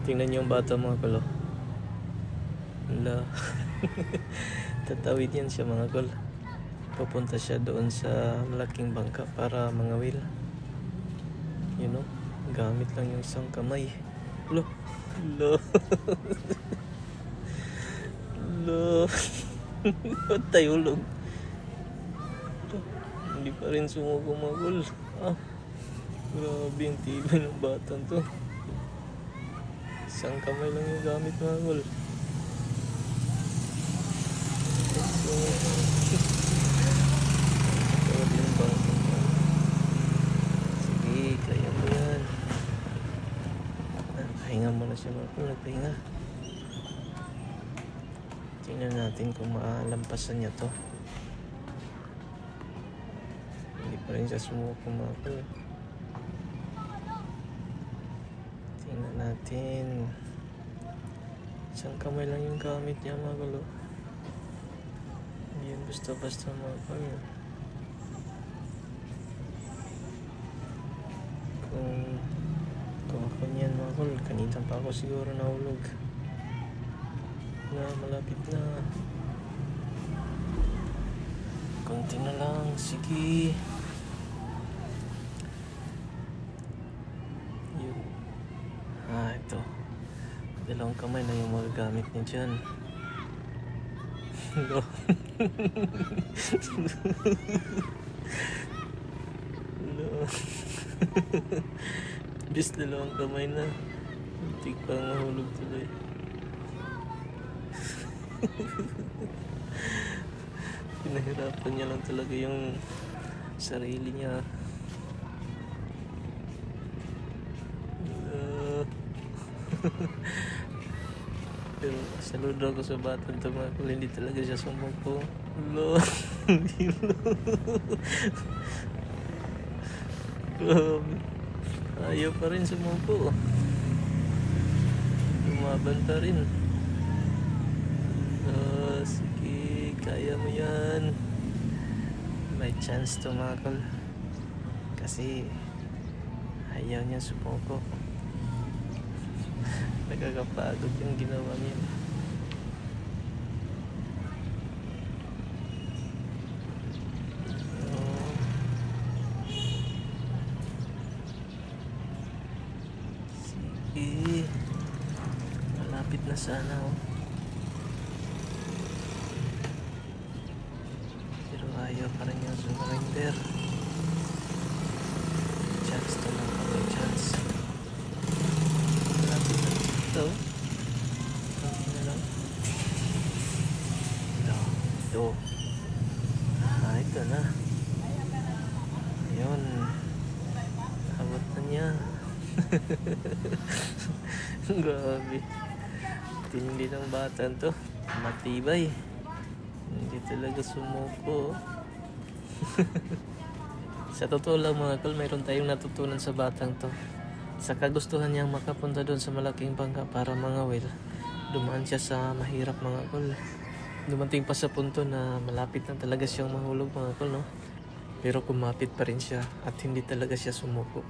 Tingnan niyo yung bata mga kol. Hala. Tatawid yan siya mga kol. Papunta siya doon sa malaking bangka para mangawil. You know, gamit lang yung isang kamay. Lo. Lo. Lo. Patay ulog. Hindi pa rin sumuko mga kol. Ah. Grabe yung tibay ng batang to. Isang kamay lang yung gamit mga kol. So, grabe yung batang to. Sige, kaya mo yan. Pahinga mo na siya mga kol. Nagpahinga. Tingnan natin kung maalampasan niya to. Hindi pa rin siya sumuko mga kol. Tingnan natin. Isang kamay lang yung gamit niya mga kol. Hindi yan basta-basta mga kol. Kung ako niyan mga kol, kanina pa ako siguro nahulog. Na malapit na. Konti na lang, sige. Yun. Ito. Dalawang kamay na yung magagamit niya dyan. No. No. Bis dalawang kamay na. Muntik pa mahulog tuloy. Pinahirapan niya lang talaga yung sarili niya. Pero saludo ako sa batang to mga kol, hindi talaga siya sumuko. Lo. Hindi lo. Grabe. Ayaw pa rin sumuko. Lumaban pa rin. Sige, kaya mo yan. May chance to mga kol. Kasi ayaw niya sumuko. Nakakapagod yung ginawa niya. Sige. Malapit na sana oh. Pero ayaw pa rin yung surrender. Chance to lang pa, may chance. Malapit na ito. Konti na lang. Ito. Ito na. Ayun. Abot na niya. Grabe. Tindi ng bata to. Matibay. Hindi talaga sumuko. Sa totoo lang mga kol, mayroon tayong natutunan sa batang to. Sa kagustuhan niyang makapunta doon sa malaking bangka para mangawil, dumaan siya sa mahirap mga kol. Dumating pa sa punto na malapit na talaga siyang mahulog mga kol, no? Pero kumapit pa rin siya at hindi talaga siya sumuko.